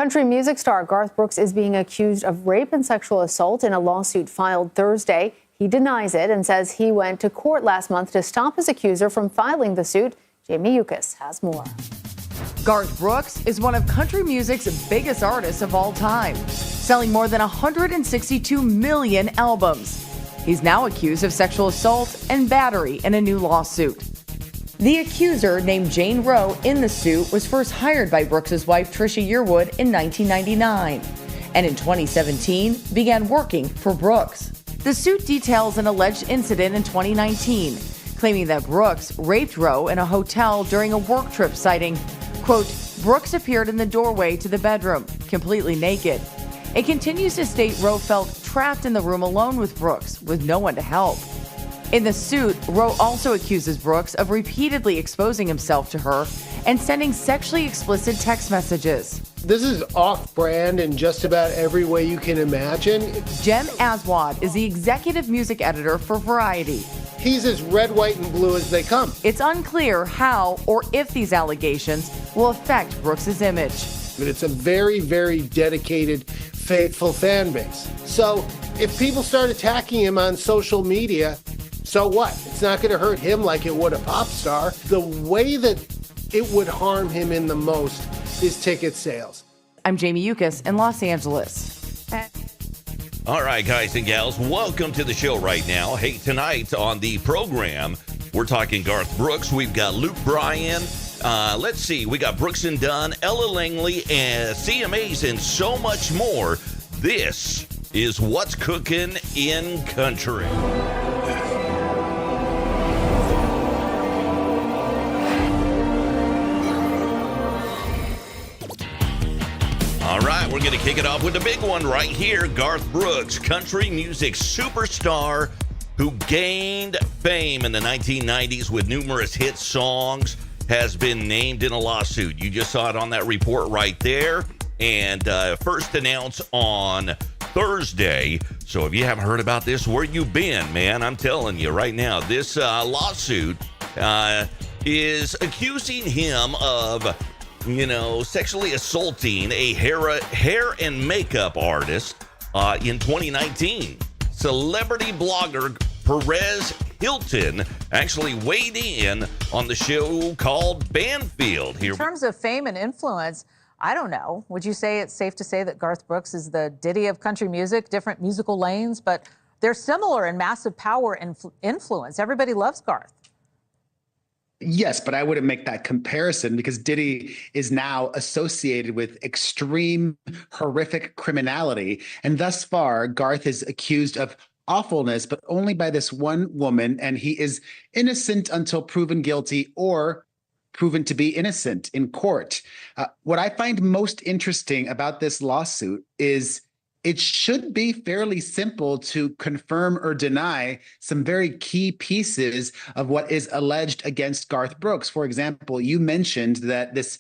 Country music star Garth Brooks is being accused of rape and sexual assault in a lawsuit filed Thursday. He denies it and says he went to court last month to stop his accuser from filing the suit. Jamie Yukas has more. Garth Brooks is one of country music's biggest artists of all time, selling more than 162 million albums. He's now accused of sexual assault and battery in a new lawsuit. The accuser, named Jane Roe in the suit, was first hired by Brooks' wife Trisha Yearwood in 1999, and in 2017 began working for Brooks. The suit details an alleged incident in 2019, claiming that Brooks raped Roe in a hotel during a work trip, citing, quote, Brooks appeared in the doorway to the bedroom, completely naked. It continues to state Roe felt trapped in the room alone with Brooks, with no one to help. In the suit, Roe also accuses Brooks of repeatedly exposing himself to her and sending sexually explicit text messages. This is off-brand in just about every way you can imagine. Jem Aswad is the executive music editor for Variety. He's as red, white, and blue as they come. It's unclear how or if these allegations will affect Brooks' image. But it's a very, very dedicated, faithful fan base. So if people start attacking him on social media, so what? It's not going to hurt him like it would a pop star. The way that it would harm him in the most is ticket sales. I'm Jamie Yukas in Los Angeles. All right, guys and gals, welcome to the show right now. Hey, tonight on the program, we're talking Garth Brooks. We've got Luke Bryan. Let's see, we got Brooks and Dunn, Ella Langley, and CMAs, and so much more. This is What's Cookin' in Country. All right, we're going to kick it off with the big one right here. Garth Brooks, country music superstar who gained fame in the 1990s with numerous hit songs, has been named in a lawsuit. You just saw it on that report right there. And first announced on Thursday. So if you haven't heard about this, where you been, man? I'm telling you right now, this lawsuit is accusing him of sexually assaulting a hair and makeup artist in 2019. Celebrity blogger Perez Hilton actually weighed in on the show called Banfield. Here, in terms of fame and influence, I don't know. Would you say it's safe to say that Garth Brooks is the Diddy of country music, different musical lanes, but they're similar in massive power and influence? Everybody loves Garth. Yes, but I wouldn't make that comparison because Diddy is now associated with extreme, horrific criminality. And thus far, Garth is accused of awfulness, but only by this one woman. And he is innocent until proven guilty or proven to be innocent in court. What I find most interesting about this lawsuit is it should be fairly simple to confirm or deny some very key pieces of what is alleged against Garth Brooks. For example, you mentioned that this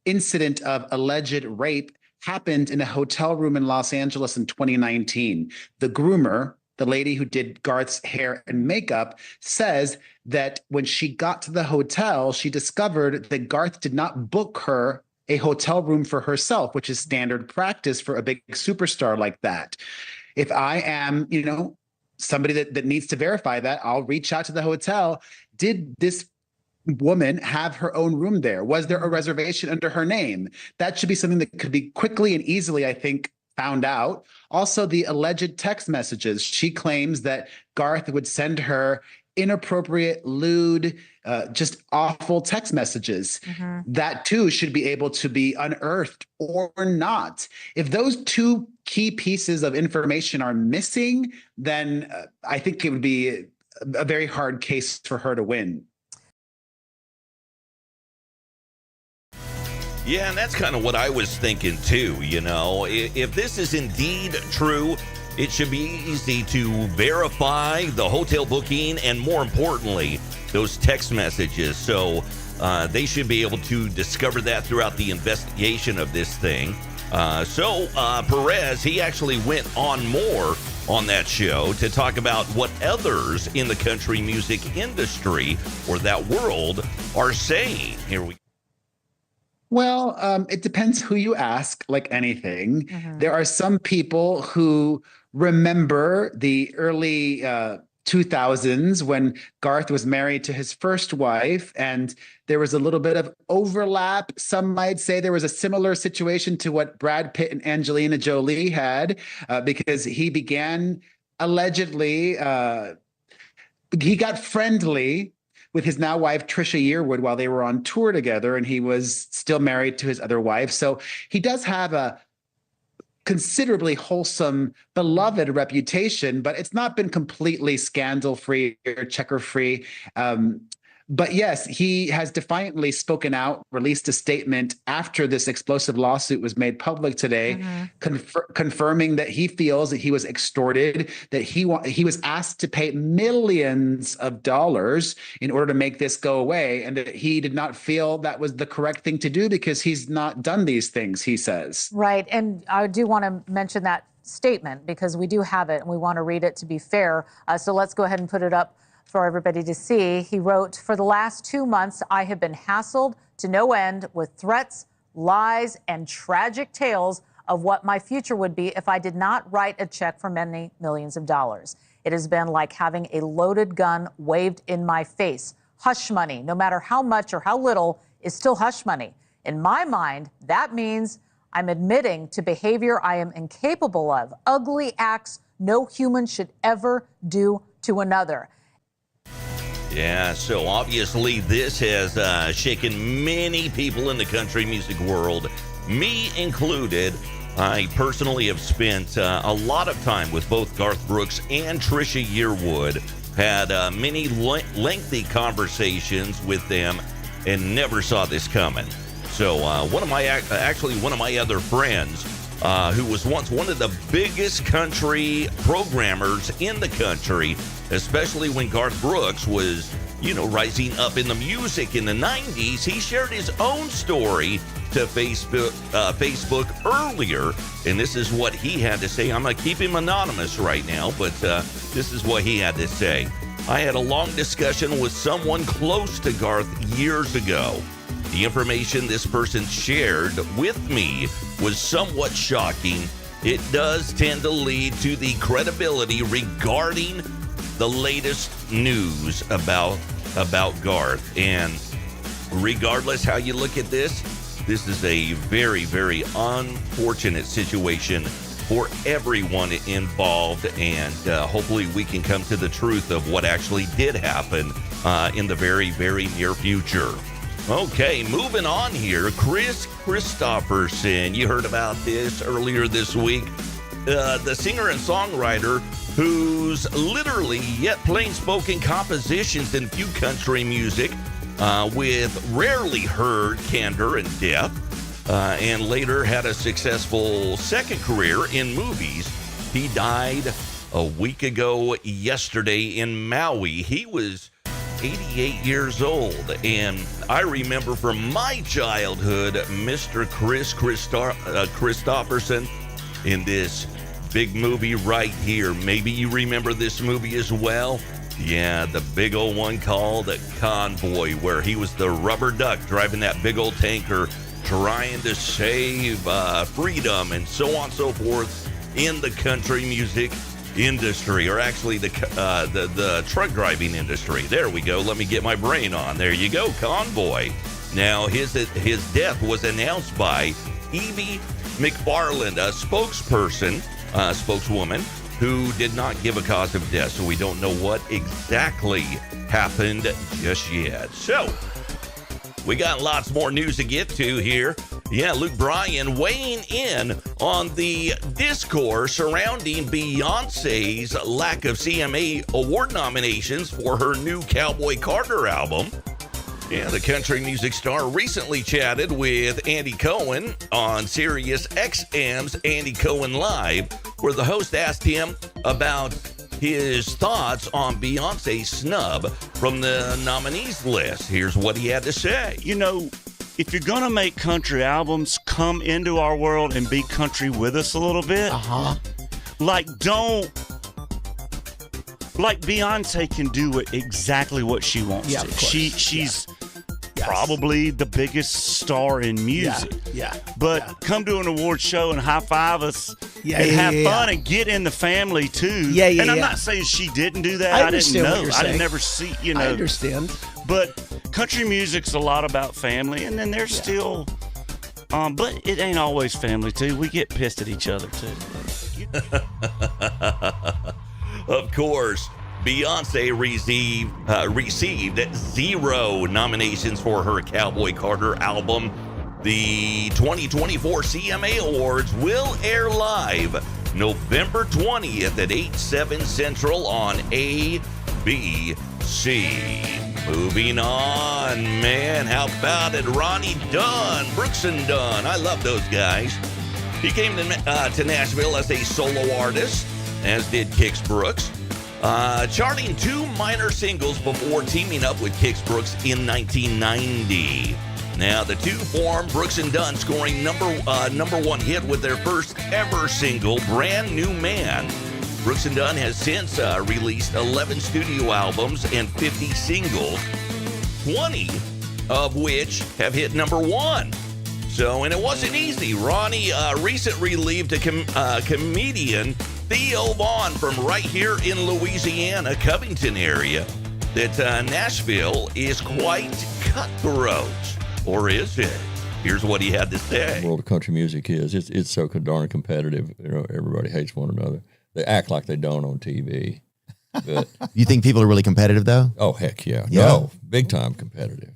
incident of alleged rape happened in a hotel room in Los Angeles in 2019. The groomer, the lady who did Garth's hair and makeup, says that when she got to the hotel, she discovered that Garth did not book her a hotel room for herself, which is standard practice for a big superstar like that. If I am, somebody that needs to verify that, I'll reach out to the hotel. Did this woman have her own room there? Was there a reservation under her name? That should be something that could be quickly and easily, I think, found out. Also, the alleged text messages. She claims that Garth would send her inappropriate, lewd, just awful text messages. Mm-hmm. That too should be able to be unearthed or not. If those two key pieces of information are missing, then I think it would be a very hard case for her to win. Yeah, and that's kind of what I was thinking too, If this is indeed true, it should be easy to verify the hotel booking and, more importantly, those text messages. So they should be able to discover that throughout the investigation of this thing. So Perez, he actually went on more on that show to talk about what others in the country music industry or that world are saying. Here we go. Well, it depends who you ask, like anything. There are some people who remember the early 2000s when Garth was married to his first wife, and there was a little bit of overlap. Some might say there was a similar situation to what Brad Pitt and Angelina Jolie had, because he began allegedly, he got friendly with his now wife Trisha Yearwood while they were on tour together, and he was still married to his other wife. So he does have a considerably wholesome, beloved reputation, but it's not been completely scandal-free or checker-free. But yes, he has defiantly spoken out, released a statement after this explosive lawsuit was made public today, confirming that he feels that he was extorted, that he was asked to pay millions of dollars in order to make this go away, and that he did not feel that was the correct thing to do because he's not done these things, he says. Right. And I do want to mention that statement because we do have it and we want to read it to be fair. So let's go ahead and put it up for everybody to see. He wrote, "For the last 2 months, I have been hassled to no end with threats, lies, and tragic tales of what my future would be if I did not write a check for many millions of dollars. It has been like having a loaded gun waved in my face. Hush money, no matter how much or how little, is still hush money. In my mind, that means I'm admitting to behavior I am incapable of, ugly acts no human should ever do to another." Yeah, so obviously this has shaken many people in the country music world, me included. I personally have spent a lot of time with both Garth Brooks and Trisha Yearwood, had many lengthy conversations with them, and never saw this coming. So one of my other friends, who was once one of the biggest country programmers in the country, especially when Garth Brooks was, rising up in the music in the 90s, he shared his own story to Facebook earlier, and this is what he had to say. I'm going to keep him anonymous right now, but this is what he had to say. "I had a long discussion with someone close to Garth years ago. The information this person shared with me was somewhat shocking. It does tend to lead to the credibility regarding the latest news about Garth. And regardless how you look at this is a very, very unfortunate situation for everyone involved. And hopefully we can come to the truth of what actually did happen in the very, very near future." Okay, moving on here. Kris Kristofferson, you heard about this earlier this week. The singer and songwriter who's literally yet plain-spoken compositions in few country music with rarely heard candor and depth, and later had a successful second career in movies. He died a week ago yesterday in Maui. He was 88 years old, and I remember from my childhood Mr. Kris Kristofferson in this big movie right here. Maybe you remember this movie as well. Yeah, the big old one called Convoy, where he was the rubber duck driving that big old tanker, trying to save freedom and so on and so forth in the country music industry, or actually the truck driving industry. There we go. Let me get my brain on. There you go, Convoy. Now, his death was announced by Evie McFarland, a spokeswoman, who did not give a cause of death, so we don't know what exactly happened just yet. So, we got lots more news to get to here. Yeah, Luke Bryan weighing in on the discourse surrounding Beyonce's lack of CMA award nominations for her new Cowboy Carter album. Yeah, the country music star recently chatted with Andy Cohen on Sirius XM's Andy Cohen Live, where the host asked him about his thoughts on Beyonce's snub from the nominees list. Here's what he had to say. If you're going to make country albums, come into our world and be country with us a little bit. Like Beyonce can do exactly what she wants to. probably the biggest star in music. Yeah. But come to an award show and high five us Yeah, and yeah, have yeah, fun yeah. and get in the family too. Yeah, yeah, And I'm yeah. not saying she didn't do that. I I didn't understand what know. you're I saying. never see, I understand. But country music's a lot about family, and then there's still, but it ain't always family too. We get pissed at each other too. Of course, Beyonce received 0 nominations for her Cowboy Carter album. The 2024 CMA Awards will air live November 20th at 8/7 Central on ABC. Moving on, man, how about it? Ronnie Dunn, Brooks and Dunn. I love those guys. He came to Nashville as a solo artist, as did Kix Brooks, charting 2 minor singles before teaming up with Kix Brooks in 1990. Now, the two formed Brooks and Dunn, scoring number 1 hit with their first ever single, Brand New Man. Brooks and Dunn has since released 11 studio albums and 50 singles, 20 of which have hit number 1. So, and it wasn't easy. Ronnie recently relieved a comedian, Theo Vaughn, from right here in Louisiana, Covington area, that Nashville is quite cutthroat. Or is it? Here's what he had to say. The world of country music is. It's so darn competitive. You know, everybody hates one another. They act like they don't on TV. But You think people are really competitive, though? oh, heck yeah. Yeah. No, big time competitive.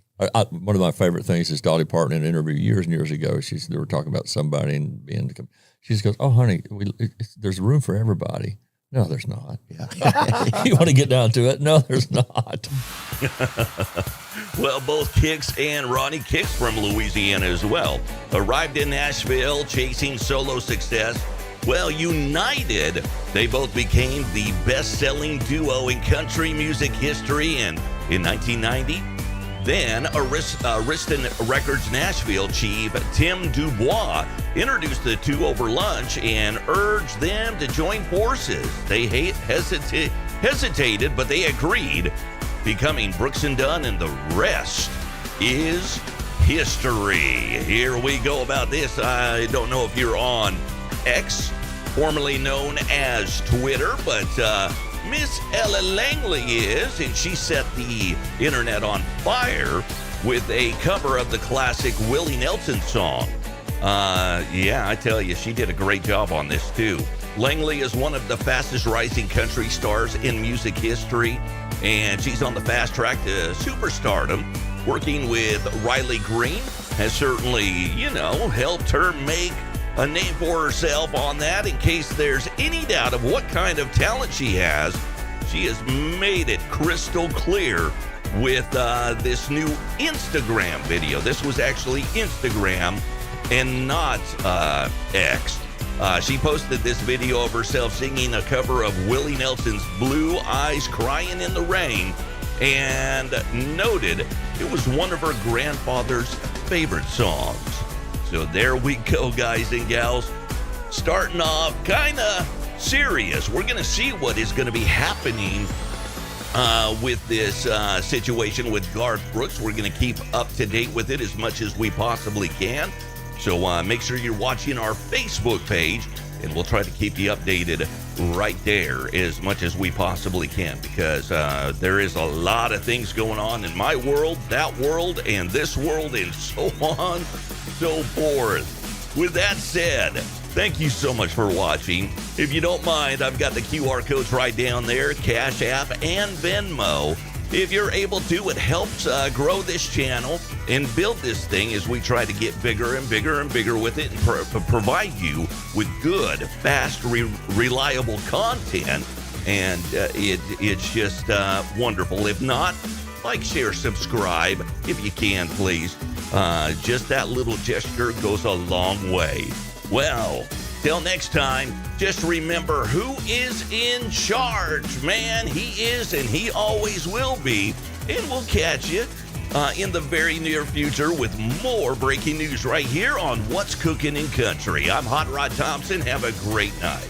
One of my favorite things is Dolly Parton in an interview years and years ago. They were talking about somebody and being. She just goes, "Oh, honey, there's room for everybody." No, there's not. Yeah. You want to get down to it? No, there's not. Well, both Kix and Ronnie, Kix from Louisiana as well, arrived in Nashville chasing solo success. Well, united, they both became the best-selling duo in country music history. And in 1990, then Ariston Records Nashville chief Tim Dubois introduced the two over lunch and urged them to join forces. They hesitated, but they agreed, becoming Brooks and Dunn, and the rest is history. Here we go about this. I don't know if you're on X, formerly known as Twitter, but Miss Ella Langley is, and she set the internet on fire with a cover of the classic Willie Nelson song. Yeah, I tell you, she did a great job on this too. Langley is one of the fastest rising country stars in music history, and she's on the fast track to superstardom. Working with Riley Green has certainly, helped her make a name for herself on that. In case there's any doubt of what kind of talent she has made it crystal clear with this new Instagram video. This was actually Instagram and not X. She posted this video of herself singing a cover of Willie Nelson's Blue Eyes Crying in the Rain, and noted it was one of her grandfather's favorite songs. So there we go, guys and gals. Starting off kind of serious. We're going to see what is going to be happening with this situation with Garth Brooks. We're going to keep up to date with it as much as we possibly can. So make sure you're watching our Facebook page, and we'll try to keep you updated right there as much as we possibly can, because there is a lot of things going on in my world, that world, and this world, and so on, so forth. With that said, thank you so much for watching. If you don't mind, I've got the QR codes right down there, Cash App and Venmo. If you're able to, it helps grow this channel and build this thing as we try to get bigger and bigger and bigger with it, and provide you with good, fast, reliable content. And it's just wonderful. If not, like, share, subscribe, if you can, please. Just that little gesture goes a long way. Well, till next time, just remember who is in charge, man. He is, and he always will be. And we'll catch you in the very near future with more breaking news right here on What's Cooking in Country. I'm Hot Rod Thompson. Have a great night.